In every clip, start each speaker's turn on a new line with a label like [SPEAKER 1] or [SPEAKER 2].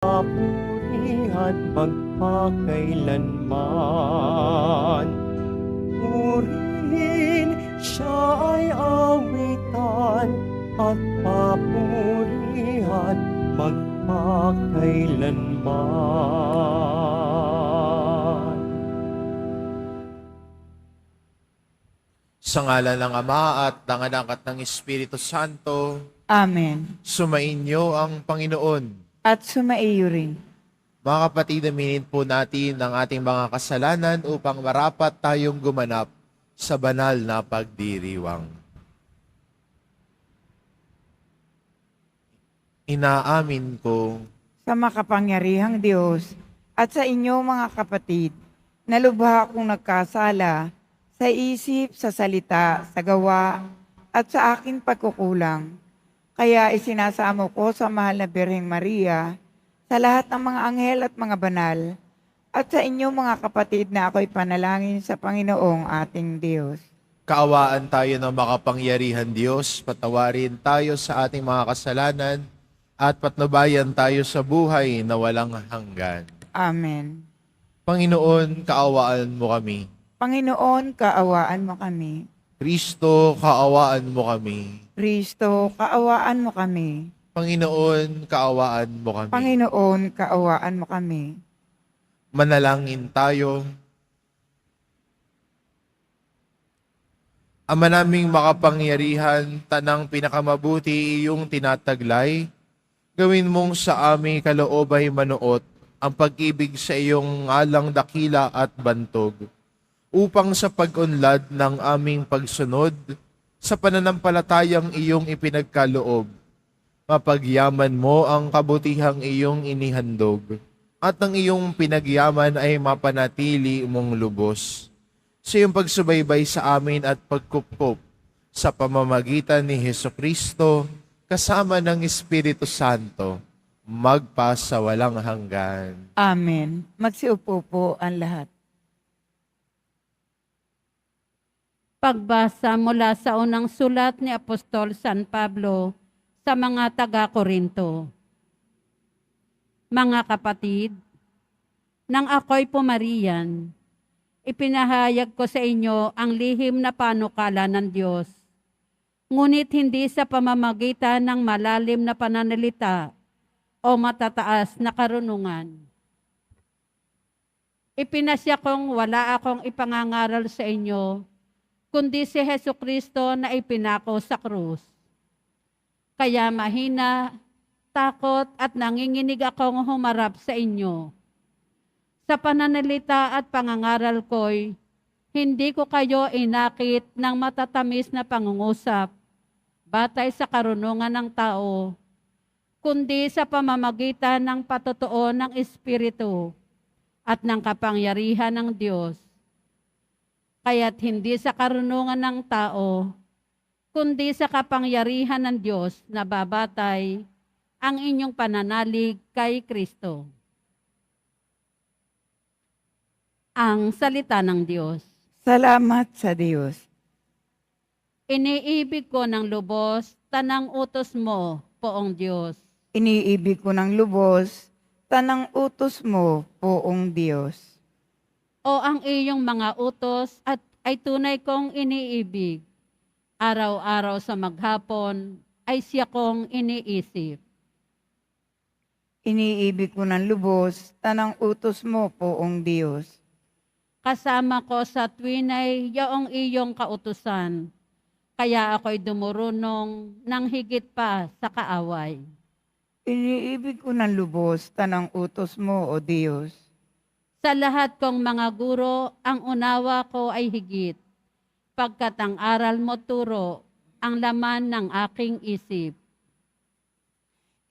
[SPEAKER 1] Papurihan magpakailanman. Purihin siya ay awitan at papurihan magpakailanman.
[SPEAKER 2] Sa ngalan ng Ama at ng Anak at ng Espiritu Santo,
[SPEAKER 3] Amen.
[SPEAKER 2] sumainyo ang Panginoon.
[SPEAKER 3] At sumaiyo rin.
[SPEAKER 2] Mga kapatid, aminin po natin ang ating mga kasalanan upang marapat tayong gumanap sa banal na pagdiriwang. Inaamin ko
[SPEAKER 3] Sa makapangyarihang Diyos at sa inyo mga kapatid, na lubha akong nagkasala sa isip, sa salita, sa gawa, at sa aking pagkukulang. Kaya isinasamo ko sa mahal na Birheng Maria, sa lahat ng mga anghel at mga banal, at sa inyo mga kapatid na ako'y panalangin sa Panginoong ating Diyos.
[SPEAKER 2] kaawaan tayo ng makapangyarihan Diyos, patawarin tayo sa ating mga kasalanan, at patnubayan tayo sa buhay na walang hanggan.
[SPEAKER 3] Amen.
[SPEAKER 2] Panginoon, kaawaan mo kami.
[SPEAKER 3] Panginoon, kaawaan mo kami.
[SPEAKER 2] Kristo, kaawaan mo kami.
[SPEAKER 3] Kristo, kaawaan mo kami.
[SPEAKER 2] Panginoon, kaawaan mo kami.
[SPEAKER 3] Panginoon, kaawaan mo kami.
[SPEAKER 2] Manalangin tayo. Ama naming makapangyarihan, tanang pinakamabuti iyong tinataglay, gawin mong sa aming kaloob ay manuot ang pag-ibig sa iyong ngalang dakila at bantog, upang sa pag-unlad ng aming pagsunod sa pananampalatayang iyong ipinagkaloob, mapagyaman mo ang kabutihang iyong inihandog, at ang iyong pinagyaman ay mapanatili mong lubos. Sa iyong pagsubaybay sa amin at pagkupkop sa pamamagitan ni Hesukristo, kasama ng Espiritu Santo, magpasawalang hanggan.
[SPEAKER 3] Amen. Magsiupo po ang lahat.
[SPEAKER 4] Pagbasa mula sa unang sulat ni Apostol San Pablo sa mga taga-Korinto. Mga kapatid, nang ako'y pumariyan, ipinahayag ko sa inyo ang lihim na panukala ng Diyos, ngunit hindi sa pamamagitan ng malalim na pananalita o matataas na karunungan. Ipinasya kong wala akong ipangangaral sa inyo, kundi si Hesukristo na ipinako sa krus. Kaya mahina, takot at nanginginig akong humarap sa inyo. Sa pananalita at pangangaral ko'y, hindi ko kayo inakit ng matatamis na pangungusap, batay sa karunungan ng tao, kundi sa pamamagitan ng patotoo ng Espiritu at ng kapangyarihan ng Diyos. Kaya't hindi sa karunungan ng tao, kundi sa kapangyarihan ng Diyos na babatay ang inyong pananalig kay Kristo. Ang salita ng Diyos.
[SPEAKER 3] Salamat sa Diyos.
[SPEAKER 4] Iniibig ko ng lubos, tanang utos mo, poong Diyos.
[SPEAKER 3] Iniibig ko ng lubos, tanang utos mo, poong Diyos.
[SPEAKER 4] O ang iyong mga utos at ay tunay kong iniibig. Araw-araw sa maghapon ay siya kong iniisip.
[SPEAKER 3] Iniibig ko ng lubos, tanang utos mo, poong Diyos.
[SPEAKER 4] Kasama ko sa tuwinay yaong iyong kautusan, kaya ako'y dumurunong ng higit pa sa kaaway.
[SPEAKER 3] Iniibig ko ng lubos, tanang utos mo, o Diyos.
[SPEAKER 4] Sa lahat kong mga guro, ang unawa ko ay higit, pagkat ang aral mo turo, ang laman ng aking isip.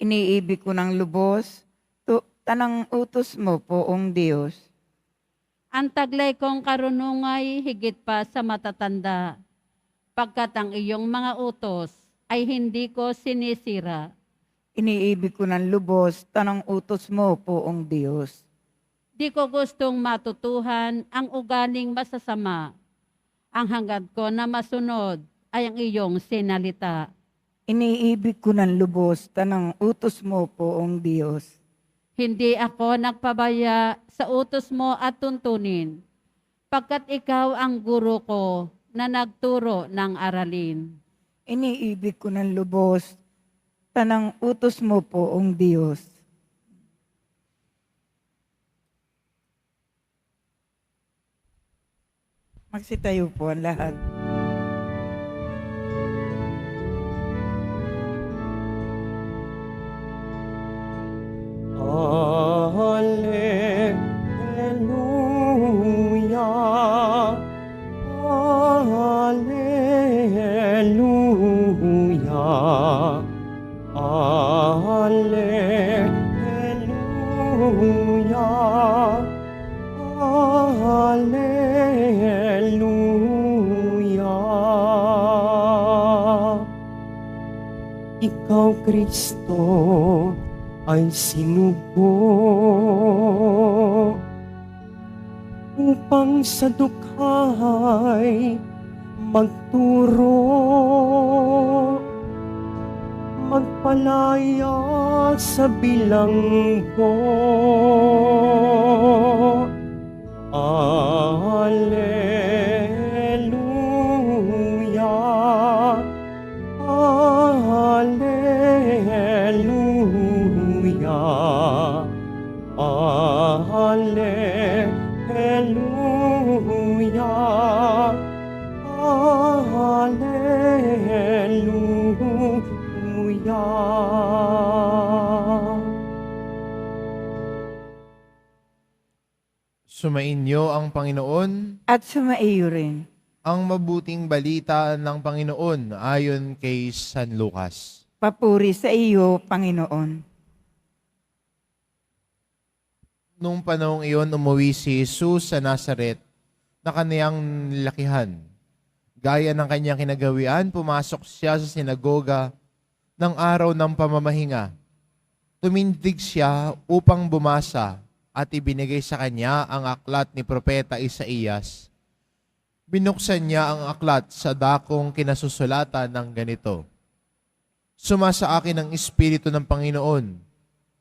[SPEAKER 3] Iniibig ko ng lubos, tanang utos mo, poong Diyos.
[SPEAKER 4] Ang taglay kong karunungay higit pa sa matatanda, pagkat ang iyong mga utos ay hindi ko sinisira.
[SPEAKER 3] Iniibig ko ng lubos, tanang utos mo, poong Diyos.
[SPEAKER 4] Di ko gustong matutuhan ang ugaling masasama. Ang hangad ko na masunod ay ang iyong sinalita.
[SPEAKER 3] Iniibig ko ng lubos, tanang utos mo, poong Diyos.
[SPEAKER 4] Hindi ako nagpabaya sa utos mo at tuntunin, pagkat ikaw ang guro ko na nagturo ng aralin.
[SPEAKER 3] Iniibig ko ng lubos, tanang utos mo poong Diyos. Magsitayo po ang lahat.
[SPEAKER 1] Hallelujah. Hallelujah. Hallelujah. Hallelujah. Ikaw, Kristo, ay sinugo upang sa dukhay magturo, magpalaya sa bilanggo. Alleluia, alleluia, alleluia, alleluia.
[SPEAKER 2] Sumainyo ang Panginoon,
[SPEAKER 3] At sumaiyo rin.
[SPEAKER 2] ang mabuting balita ng Panginoon ayon kay San Lucas.
[SPEAKER 3] Papuri sa iyo, Panginoon.
[SPEAKER 2] Nung panahong iyon, umuwi si Jesus sa Nazaret na kaniyang nilakihan. Gaya ng kanyang kinagawian, pumasok siya sa sinagoga ng araw ng pamamahinga. Tumindig siya upang bumasa at ibinigay sa kanya ang aklat ni Propeta Isaías. Binuksan niya ang aklat sa dakong kinasusulatan ng ganito: Sumasa akin ang Espiritu ng Panginoon,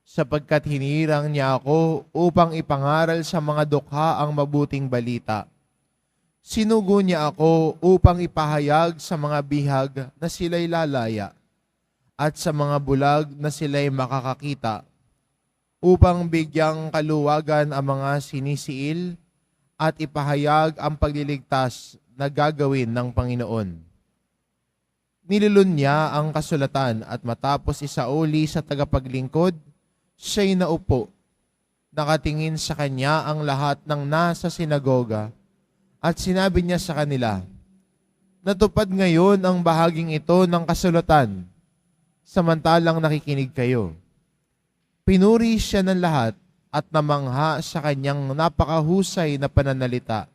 [SPEAKER 2] sapagkat hinirang niya ako upang ipangaral sa mga dukha ang mabuting balita. Sinugo niya ako upang ipahayag sa mga bihag na sila'y lalaya, at sa mga bulag na sila'y makakakita, upang bigyang kaluwagan ang mga sinisiil at ipahayag ang pagliligtas na gagawin ng Panginoon. Nilulun niya ang kasulatan at matapos isauli sa tagapaglingkod, siya'y naupo. Nakatingin sa kanya ang lahat ng nasa sinagoga at sinabi niya sa kanila, Natupad ngayon ang bahaging ito ng kasulatan, samantalang nakikinig kayo. Pinuri siya ng lahat at namangha sa kanyang napakahusay na pananalita.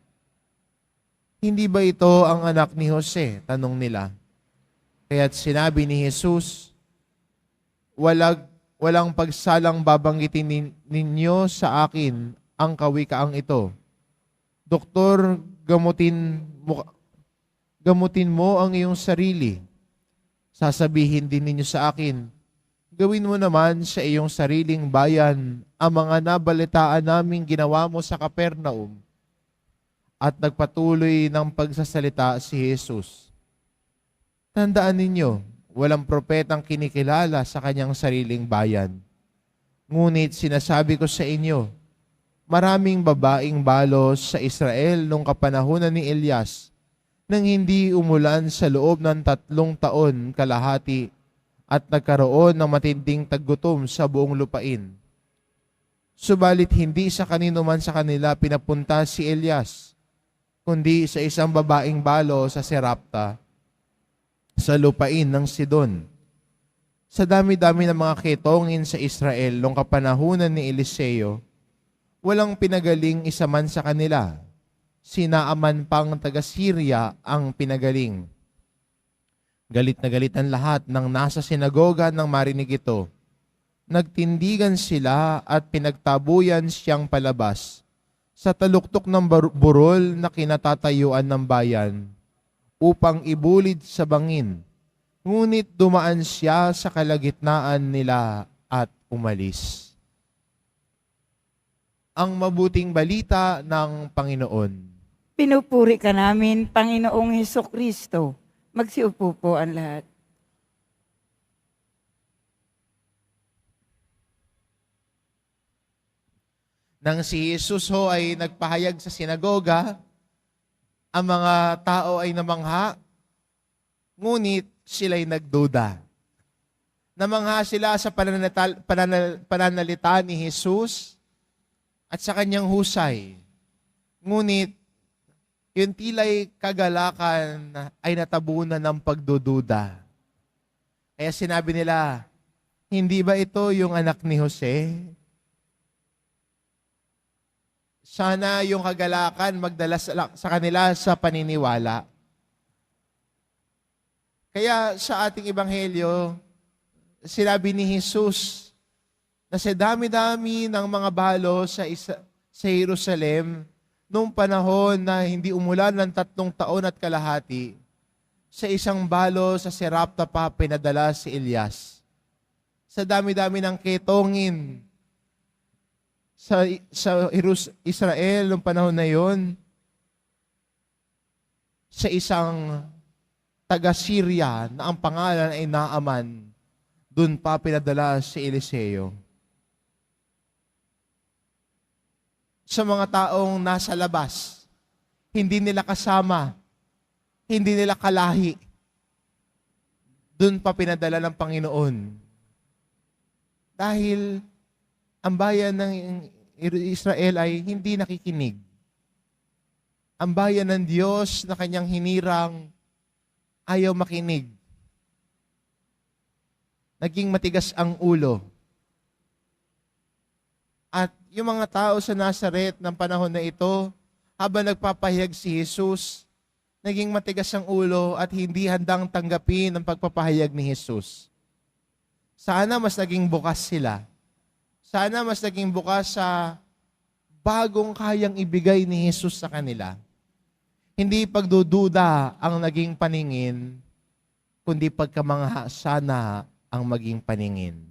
[SPEAKER 2] Hindi ba ito ang anak ni Jose? Tanong nila. Kaya't sinabi ni Jesus, walang pagsalang babanggitin ninyo sa akin ang kawikaang ito. Doktor, gamutin mo ang iyong sarili. Sasabihin din ninyo sa akin, gawin mo naman sa iyong sariling bayan ang mga nabalitaan naming ginawa mo sa Capernaum. At nagpatuloy ng pagsasalita si Jesus. Tandaan ninyo, walang propetang kinikilala sa kanyang sariling bayan. Ngunit sinasabi ko sa inyo, maraming babaeng balos sa Israel nung kapanahunan ni Elias nang hindi umulan sa loob ng 3 taon kalahati at nagkaroon ng matinding taggutom sa buong lupain. Subalit hindi sa kanino man sa kanila pinapunta si Elias, kundi sa isang babaeng balo sa Serapta, sa lupain ng Sidon. Sa dami-dami ng mga ketongin sa Israel nung kapanahunan ni Eliseo, walang pinagaling isa man sa kanila. Si Naaman pang taga-Syria ang pinagaling. Galit na galit ang lahat ng nasa sinagoga nang marinig ito. Nagtindigan sila at pinagtabuyan siyang palabas sa taluktok ng burol na kinatatayuan ng bayan upang ibulid sa bangin. Ngunit dumaan siya sa kalagitnaan nila at umalis. ang mabuting balita ng Panginoon.
[SPEAKER 3] Pinupuri ka namin, Panginoong Hesukristo. Magsiupo po ang lahat.
[SPEAKER 2] Nang si Jesus ho ay nagpahayag sa sinagoga, ang mga tao ay namangha, ngunit sila'y nagduda. Namangha sila sa pananalita ni Jesus at sa kanyang husay. Ngunit yung tila'y kagalakan ay natabunan ng pagdududa. Kaya sinabi nila, hindi ba ito yung anak ni Jose? Sana yung kagalakan magdala sa kanila sa paniniwala. Kaya sa ating ebanghelyo, sinabi ni Jesus na sa dami-dami ng mga balo sa Jerusalem, noong panahon na hindi umulan ng 3 taon at kalahati, sa isang balo sa Serapta pa pinadala si Elias. Sa dami-dami ng ketongin sa Israel noong panahon na yon, sa isang taga-Syria na ang pangalan ay Naaman, doon pa pinadala si Eliseo. Sa mga taong nasa labas, hindi nila kasama, hindi nila kalahi, doon pa pinadala ng Panginoon. Dahil ang bayan ng Israel ay hindi nakikinig. Ang bayan ng Diyos na kanyang hinirang ayaw makinig. Naging matigas ang ulo. At yung mga tao sa Nazaret ng panahon na ito, habang nagpapahayag si Jesus, naging matigas ang ulo at hindi handang tanggapin ang pagpapahayag ni Jesus. Sana mas naging bukas sila. Sana mas naging bukas sa bagong kayang ibigay ni Jesus sa kanila. Hindi pagdududa ang naging paningin, kundi pagkamangha sana ang maging paningin.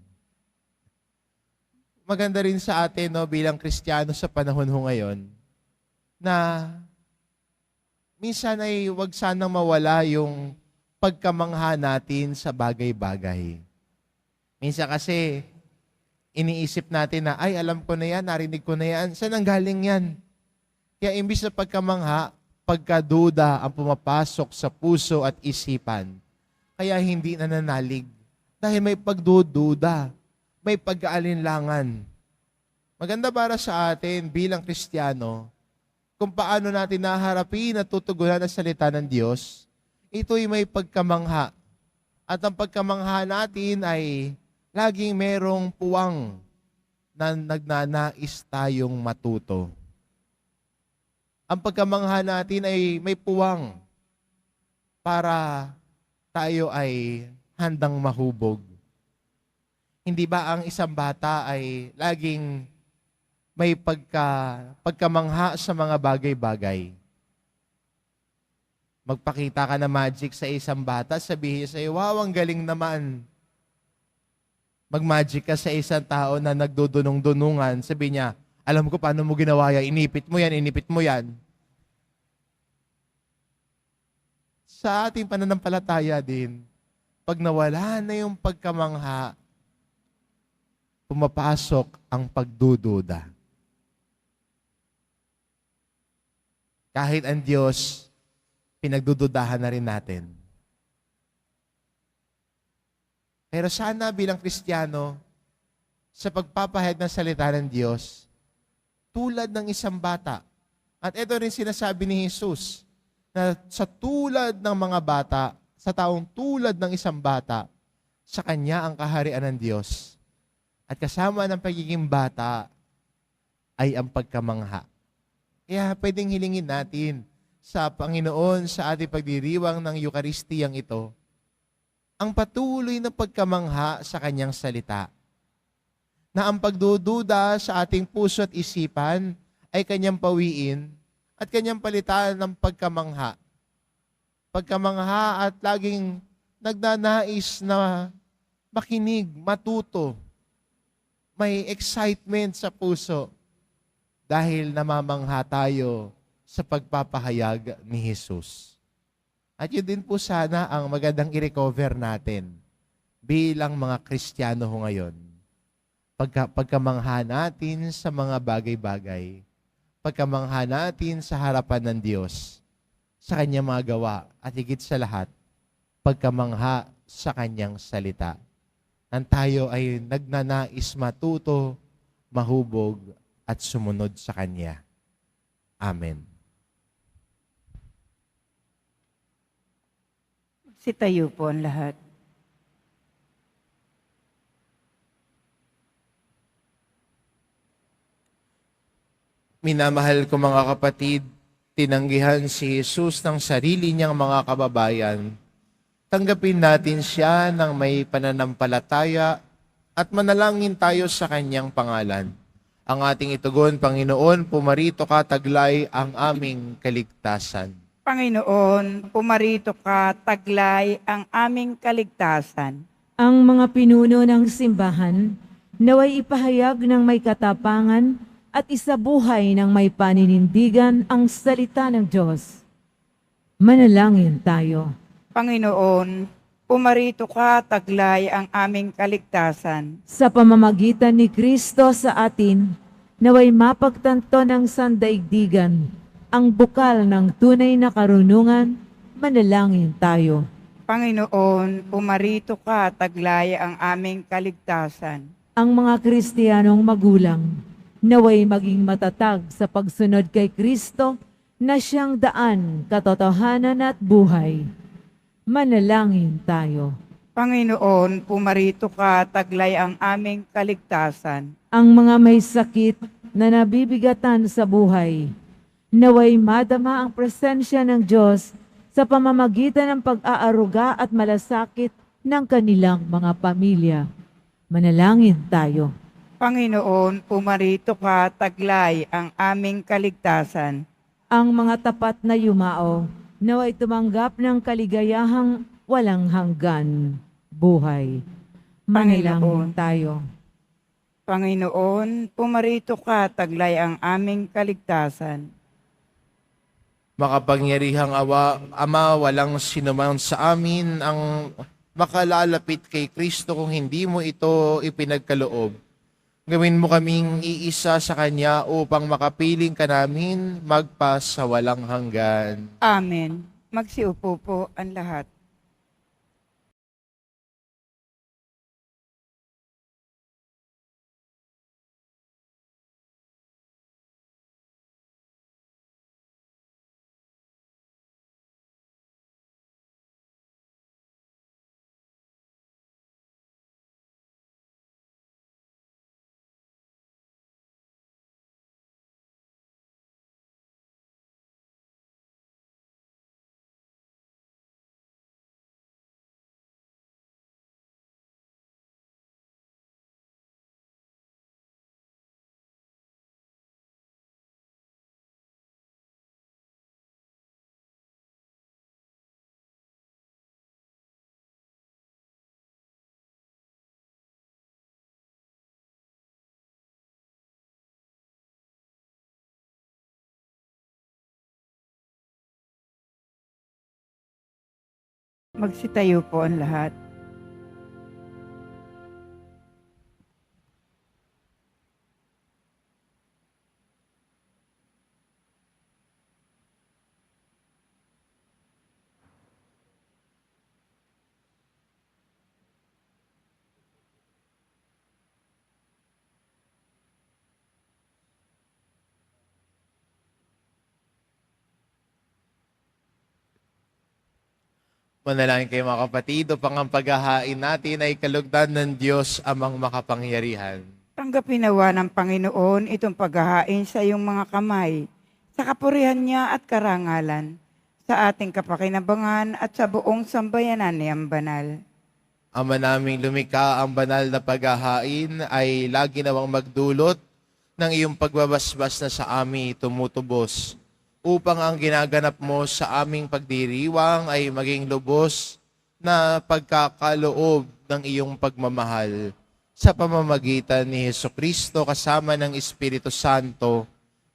[SPEAKER 2] Maganda rin sa atin bilang Kristiyano sa panahon ho ngayon na minsan ay wag sanang mawala yung pagkamangha natin sa bagay-bagay. Minsan kasi iniisip natin na, ay, alam ko na yan, narinig ko na yan. Saan ang galing yan? Kaya imbis na pagkamangha, pagkaduda ang pumapasok sa puso at isipan. Kaya hindi nananalig. Dahil may pagdududa, may pag-aalinlangan. Maganda para sa atin bilang Kristiyano, kung paano natin naharapin at tutugunan ang salita ng Diyos, ito'y may pagkamangha. At ang pagkamangha natin ay laging merong puwang na nagnanais tayong matuto. Ang pagkamangha natin ay may puwang para tayo ay handang mahubog. Hindi ba ang isang bata ay laging may pagkamangha sa mga bagay-bagay? Magpakita ka na magic sa isang bata, sabihin sa'yo, wow, ang galing naman. Mag-magic ka sa isang tao na nagdudunong-dunungan, sabi niya, alam ko paano mo ginawa yan, inipit mo yan. Sa ating pananampalataya din, pag nawala na yung pagkamangha, pumapasok ang pagdududa. Kahit ang Diyos, pinagdududahan na rin natin. Pero sana bilang Kristiyano, sa pagpapahayag ng salita ng Diyos, tulad ng isang bata. At ito rin sinasabi ni Jesus, na sa tulad ng mga bata, sa taong tulad ng isang bata, sa kanya ang kaharian ng Diyos. At kasama ng pagiging bata ay ang pagkamangha. Kaya pwedeng hilingin natin sa Panginoon sa ating pagdiriwang ng Eukaristiyang ito, ang patuloy na pagkamangha sa kanyang salita. Na ang pagdududa sa ating puso at isipan ay kanyang pawiin at kanyang palitan ng pagkamangha. Pagkamangha at laging nagnanais na makinig, matuto. May excitement sa puso. dahil namamangha tayo sa pagpapahayag ni Jesus. At yun din po sana ang magandang i-recover natin bilang mga Kristiyano ho ngayon. Pagkamangha natin sa mga bagay-bagay, pagkamangha natin sa harapan ng Diyos, sa Kanyang mga gawa, at higit sa lahat, pagkamangha sa Kanyang salita. Nang tayo ay nagnanais matuto, mahubog, at sumunod sa Kanya. Amen.
[SPEAKER 3] Sitayo po ang lahat.
[SPEAKER 2] Minamahal ko mga kapatid, tinanggihan si Jesus ng sarili niyang mga kababayan. Tanggapin natin siya ng may pananampalataya at manalangin tayo sa kanyang pangalan. Ang ating itugon, Panginoon, pumarito ka, taglay ang aming kaligtasan.
[SPEAKER 3] Panginoon, pumarito ka, taglay ang aming kaligtasan.
[SPEAKER 5] Ang mga pinuno ng simbahan naway ipahayag ng may katapangan at isabuhay ng may paninindigan ang salita ng Diyos. Manalangin tayo.
[SPEAKER 3] Panginoon, pumarito ka, taglay ang aming kaligtasan.
[SPEAKER 5] Sa pamamagitan ni Kristo sa atin, naway mapagtanto ng sandaigdigan ang bukal ng tunay na karunungan. Manalangin tayo.
[SPEAKER 3] Panginoon, pumarito ka, taglay ang aming kaligtasan.
[SPEAKER 5] Ang mga Kristiyanong magulang naway maging matatag sa pagsunod kay Kristo na siyang daan, katotohanan at buhay. Manalangin tayo.
[SPEAKER 3] Panginoon, pumarito ka, taglay ang aming kaligtasan.
[SPEAKER 5] Ang mga may sakit na nabibigatan sa buhay, naway madama ang presensya ng Diyos sa pamamagitan ng pag-aaruga at malasakit ng kanilang mga pamilya. Manalangin tayo.
[SPEAKER 3] Panginoon, pumarito ka, taglay ang aming kaligtasan.
[SPEAKER 5] Ang mga tapat na yumao naway tumanggap ng kaligayahang walang hanggan buhay. Manalangin tayo.
[SPEAKER 3] Panginoon, pumarito ka, taglay ang aming kaligtasan.
[SPEAKER 2] Makapangyarihang Ama, walang sinuman sa amin ang makalalapit kay Kristo kung hindi mo ito ipinagkaloob. Gawin mo kaming iisa sa Kanya upang makapiling ka namin magpa sa walang hanggan.
[SPEAKER 3] Amen. Magsiupo po ang lahat. Magsitayo po ang lahat.
[SPEAKER 2] Manalangin kayo mga kapatid, upang ang paghahain natin ay kalugdan ng Diyos amang makapangyarihan.
[SPEAKER 3] Tanggapin nawa ng Panginoon itong paghahain sa iyong mga kamay, sa kapurihan niya at karangalan, sa ating kapakinabangan at sa buong sambayanan niyang banal.
[SPEAKER 2] Ama naming lumikha, ang banal na paghahain ay lagi nawang magdulot ng iyong pagbabasbas na sa amin tumutubos, upang ang ginaganap mo sa aming pagdiriwang ay maging lubos na pagkakaloob ng iyong pagmamahal sa pamamagitan ni Hesukristo kasama ng Espiritu Santo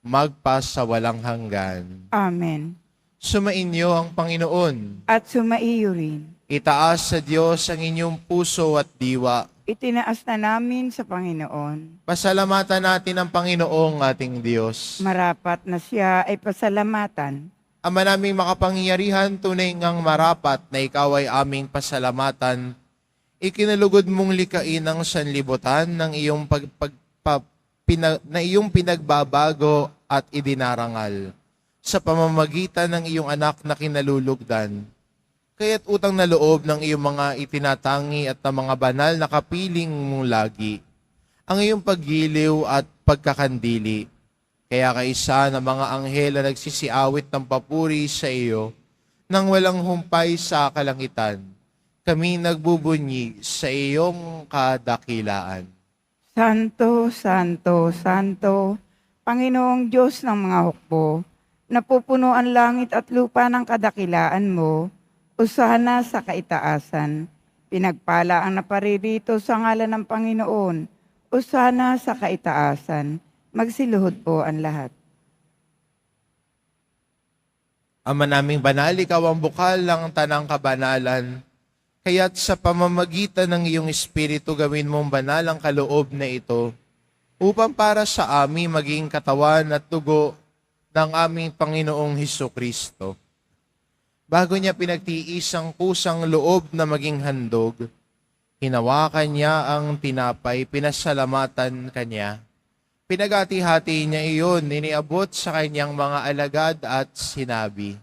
[SPEAKER 2] magpasawalang hanggan.
[SPEAKER 3] Amen.
[SPEAKER 2] Sumainyo ang Panginoon.
[SPEAKER 3] At sumaiyo rin.
[SPEAKER 2] Itaas sa Diyos ang inyong puso at diwa.
[SPEAKER 3] Itinaas na namin sa Panginoon.
[SPEAKER 2] Pasalamatan natin ang Panginoong ating Diyos.
[SPEAKER 3] Marapat na siya ay pasalamatan.
[SPEAKER 2] Ama naming makapangyarihan, tunay ngang marapat na ikaw ay aming pasalamatan. Ikinalugod mong likain ang sanlibutan ng iyong iyong pinagbabago at idinarangal sa pamamagitan ng iyong anak na kinalulugdan. Kaya't utang na loob ng iyong mga itinatangi at ng mga banal na kapiling mong lagi ang iyong paggiliw at pagkakandili. Kaya kaisa ng mga anghel na nagsisiawit ng papuri sa iyo nang walang humpay sa kalangitan, kami nagbubunyi sa iyong kadakilaan.
[SPEAKER 3] Santo, Santo, Santo, Panginoong Diyos ng mga hukbo, napupuno ang langit at lupa ng kadakilaan mo, usana sa kaitaasan. Pinagpala ang naparirito sa ngalan ng Panginoon, usana sa kaitaasan. Magsiluhod po ang lahat.
[SPEAKER 2] Ama naming banal, ikaw ang bukal ng tanang kabanalan, kaya't sa pamamagitan ng iyong Espiritu gawin mong banal ang kaloob na ito, upang para sa amin maging katawan at dugo ng aming Panginoong Hesukristo. Bago niya pinagtiis ang kusang loob na maging handog, hinawakan niya ang tinapay, pinasalamatan kanya. Pinagati-hati niya iyon, iniabot sa kanyang mga alagad at sinabi,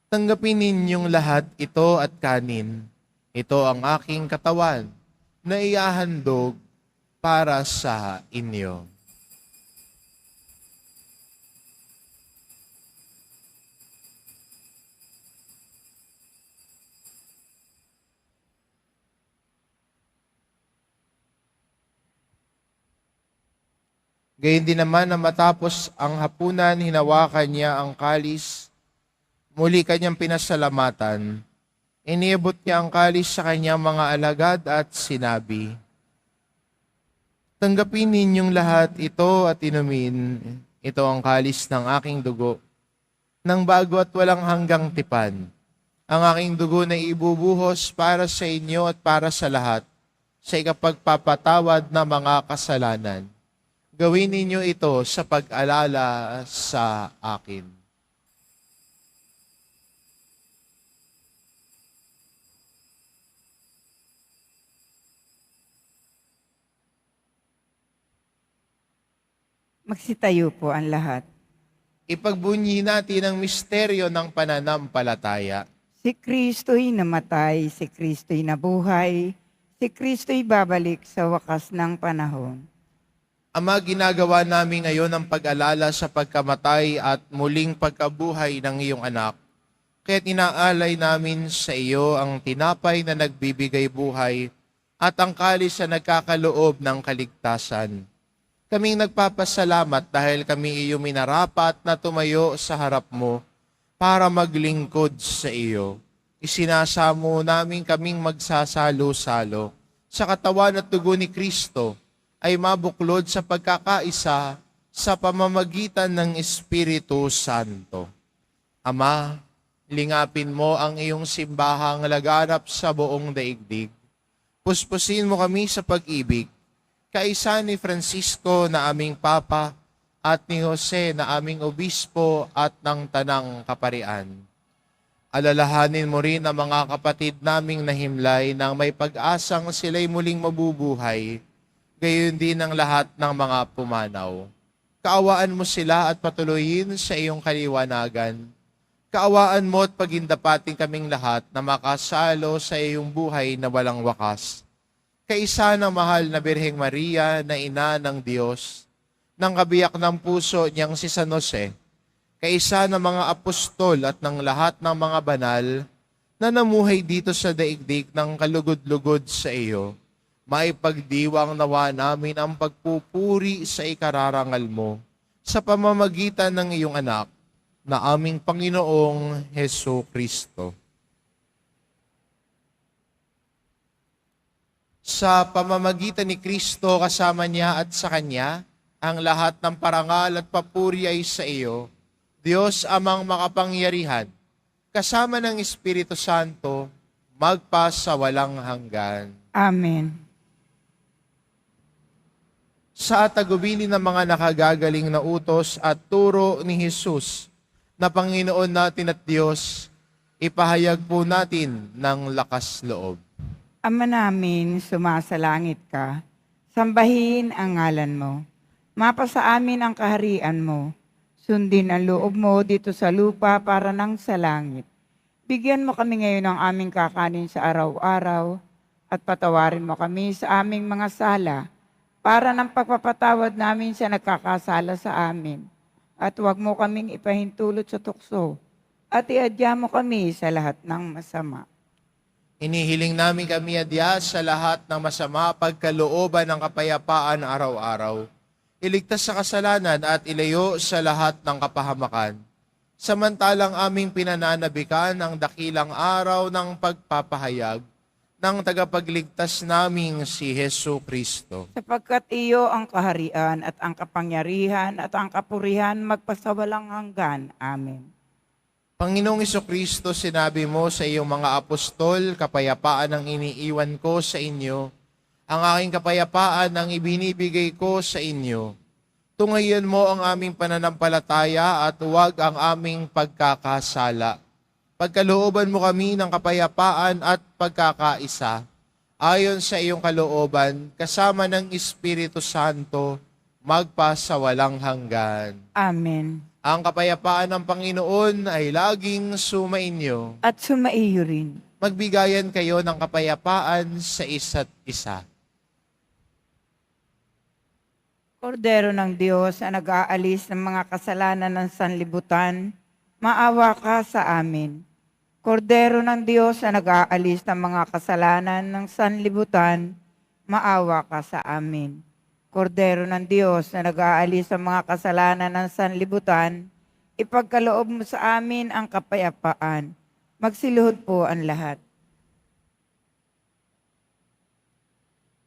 [SPEAKER 2] tanggapin ninyong lahat ito at kanin. Ito ang aking katawan na iahandog para sa inyo. Gayun din naman na matapos ang hapunan, hinawakan niya ang kalis, muli kanyang pinasalamatan. Iniabot niya ang kalis sa kanyang mga alagad at sinabi, tanggapin ninyong lahat ito at inumin. Ito ang kalis ng aking dugo, ng bago at walang hanggang tipan. Ang aking dugo na ibubuhos para sa inyo at para sa lahat, sa ikapagpapatawad na mga kasalanan. Gawin ninyo ito sa pag-alala sa akin.
[SPEAKER 3] Magsitayo po ang lahat.
[SPEAKER 2] Ipagbunyi natin ang misteryo ng pananampalataya.
[SPEAKER 3] Si Kristo'y namatay, si Kristo'y nabuhay, si Kristo'y babalik sa wakas ng panahon.
[SPEAKER 2] Ama, ginagawa namin ngayon ang pag-alala sa pagkamatay at muling pagkabuhay ng iyong anak. Kaya't inaalay namin sa iyo ang tinapay na nagbibigay buhay at ang kalis na nagkakaloob ng kaligtasan. Kaming nagpapasalamat dahil kami iyo minarapat na tumayo sa harap mo para maglingkod sa iyo. Isinasamo namin kaming magsasalo-salo sa katawan at dugo ni Kristo ay mabuklod sa pagkakaisa sa pamamagitan ng Espiritu Santo. Ama, lingapin mo ang iyong simbahang laganap sa buong daigdig. Puspusin mo kami sa pag-ibig, kaisa ni Francisco na aming Papa at ni Jose na aming Obispo at ng Tanang Kaparian. Alalahanin mo rin ang mga kapatid naming nahimlay nang may pag-asang sila'y muling mabubuhay, gayon din ang lahat ng mga pumanaw. Kaawaan mo sila at patuloyin sa iyong kaliwanagan. Kaawaan mo at pagindapating kaming lahat na makasalo sa iyong buhay na walang wakas. Kaisa ng mahal na Birheng Maria na ina ng Diyos, ng kabiyak ng puso niyang si San Jose, kaisa ng mga apostol at ng lahat ng mga banal na namuhay dito sa daigdig ng kalugod-lugod sa iyo, maipagdiwang nawa namin ang pagpupuri sa ikararangal mo sa pamamagitan ng iyong anak na aming Panginoong Hesukristo. Sa pamamagitan ni Kristo kasama niya at sa Kanya, Ang lahat ng parangal at papuri ay sa iyo, Diyos amang makapangyarihan, kasama ng Espiritu Santo, magpa sa walang hanggan.
[SPEAKER 3] Amen.
[SPEAKER 2] Sa tagubili ng mga nakagagaling na utos at turo ni Jesus na Panginoon natin at Diyos, ipahayag po natin ng lakas loob.
[SPEAKER 3] Ama namin, sumasalangit ka, sambahin ang ngalan mo. Mapasa amin ang kaharian mo. Sundin ang loob mo dito sa lupa para nang sa langit. Bigyan mo kami ngayon ng aming kakanin sa araw-araw at patawarin mo kami sa aming mga sala para ng pagpapatawad namin sa nagkakasala sa amin. At huwag mo kaming ipahintulot sa tukso at iadya mo kami sa lahat ng masama.
[SPEAKER 2] Inihiling namin kami adya sa lahat ng masama pagkalooban ng kapayapaan araw-araw. Iligtas sa kasalanan at ilayo sa lahat ng kapahamakan. Samantalang aming pinananabikan ang dakilang araw ng pagpapahayag ng tagapagligtas naming si Hesu Kristo.
[SPEAKER 3] Sapagkat iyo ang kaharian at ang kapangyarihan at ang kapurihan magpasawalang hanggan. Amen.
[SPEAKER 2] Panginoong Kristo, sinabi mo sa iyong mga apostol, kapayapaan ang iniiwan ko sa inyo, ang aking kapayapaan ang ibinibigay ko sa inyo. Tungayan mo ang aming pananampalataya at huwag ang aming pagkakasala. Pagkalooban mo kami ng kapayapaan at pagkakaisa, ayon sa iyong kalooban, kasama ng Espiritu Santo, magpa sa walang hanggan.
[SPEAKER 3] Amen.
[SPEAKER 2] Ang kapayapaan ng Panginoon ay laging sumainyo.
[SPEAKER 3] At sumaiyo rin.
[SPEAKER 2] Magbigayan kayo ng kapayapaan sa isa't isa.
[SPEAKER 3] Kordero ng Diyos na nag-aalis ng mga kasalanan ng sanlibutan, maawa ka sa amin. Kordero ng Diyos na nag-aalis ng mga kasalanan ng sanlibutan, maawa ka sa amin. Kordero ng Diyos na nag-aalis ng mga kasalanan ng sanlibutan, ipagkaloob mo sa amin ang kapayapaan. Magsiluhod po ang lahat.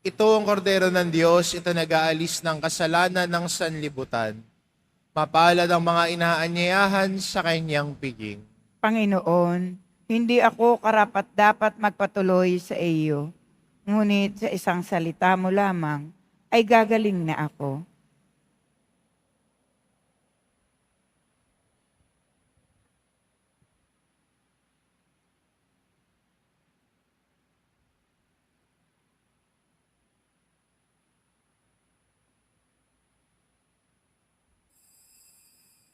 [SPEAKER 2] Ito ang kordero ng Diyos, ito nag-aalis ng kasalanan ng sanlibutan. Mapalad ang mga inaanyayahan sa kanyang piging.
[SPEAKER 3] Panginoon, hindi ako karapat-dapat magpatuloy sa iyo, ngunit sa isang salita mo lamang ay gagaling na ako.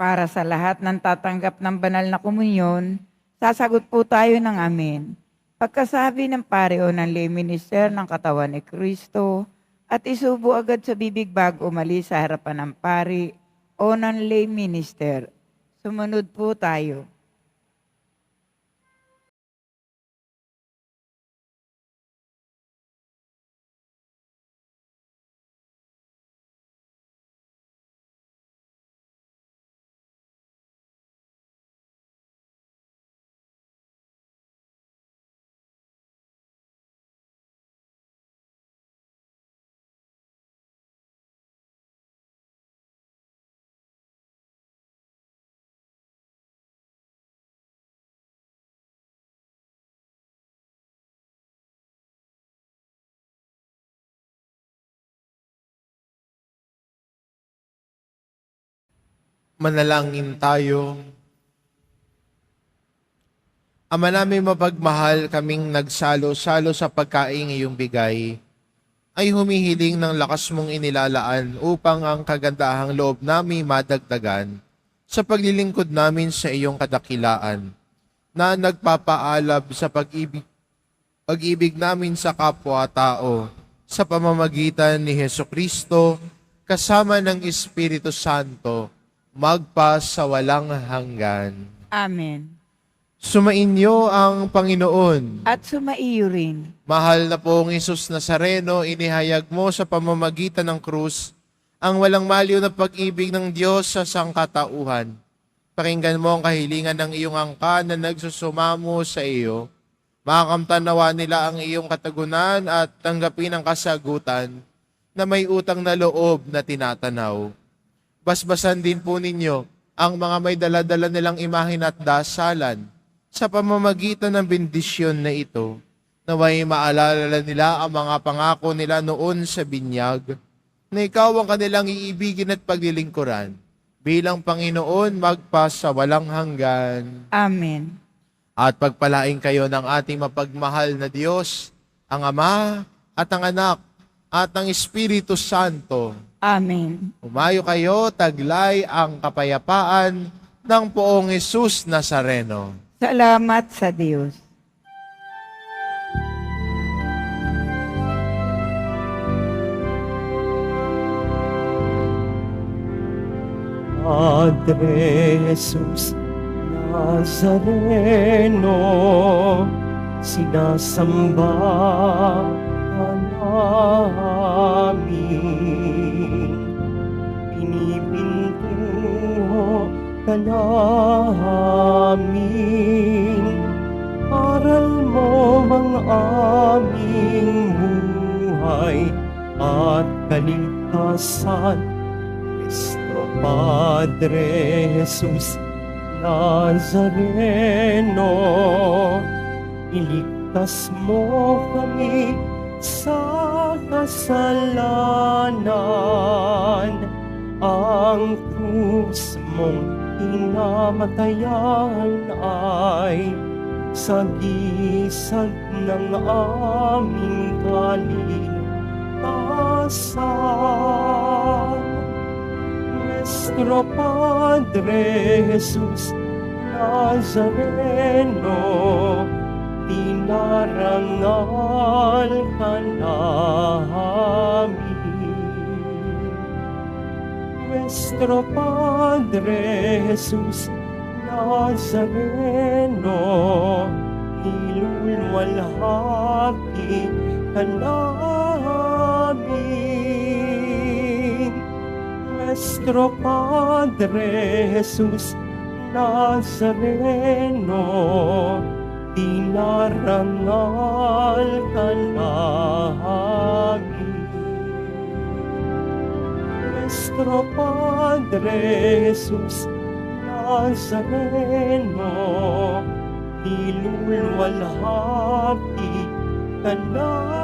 [SPEAKER 3] Para sa lahat ng tatanggap ng banal na komunyon, sasagot po tayo ng amen. Pagkasabi ng pare o ng lay minister ng katawan ni Kristo, at isubo agad sa bibig bago umalis sa harapan ng pari o ng lay minister. Sumunod po tayo.
[SPEAKER 2] Manalangin tayo. Ama namin mapagmahal, kaming nagsalo-salo sa pagkaing iyong bigay, ay humihiling ng lakas mong inilalaan upang ang kagandahang loob namin madagdagan sa paglilingkod namin sa iyong kadakilaan, na nagpapaalab sa pag-ibig namin sa kapwa-tao sa pamamagitan ni Jesucristo kasama ng Espiritu Santo, magpa sa walang hanggan.
[SPEAKER 3] Amen.
[SPEAKER 2] Sumainyo ang Panginoon.
[SPEAKER 3] At sumaiyo rin.
[SPEAKER 2] Mahal na pong Hesus Nazareno, inihayag mo sa pamamagitan ng krus ang walang maliw na pag-ibig ng Diyos sa sangkatauhan. Pakinggan mo ang kahilingan ng iyong angkan na nagsusumamo sa iyo. Makakamtan nawa nila ang iyong katagunan at tanggapin ang kasagutan na may utang na loob na tinatanaw. Basbasan din po ninyo ang mga may daladala nilang imahin at dasalan sa pamamagitan ng bendisyon na ito, naway maalala nila ang mga pangako nila noon sa binyag, na ikaw ang kanilang iibigin at paglilingkuran bilang Panginoon magpa sa walang hanggan.
[SPEAKER 3] Amen.
[SPEAKER 2] At pagpalain kayo ng ating mapagmahal na Diyos, ang Ama at ang Anak at ang Espiritu Santo.
[SPEAKER 3] Amen.
[SPEAKER 2] Umayo kayo, taglay ang kapayapaan ng Poong Jesus Nazareno.
[SPEAKER 3] Salamat sa Diyos.
[SPEAKER 1] Padre Jesus Nazareno, sinasamba ka namin, pinipintuho ka namin, aral mo ang aming buhay at kaligtasan. Cristo Padre Jesus Nazareno, iligtas mo kami sa kasalanan. Ang krus mong hinamatayan ay sagisag ng aming kaligtasan. Nuestro Padre Jesus Nazareno, dinarangal ka namin. Nuestro Padre Jesus Nazareno, nilulwalhati ka namin. Nuestro Padre Jesus Nazareno, dinarangal ka namin. Nuestro Padre Jesus Nazareno, nilulwalhati ka namin.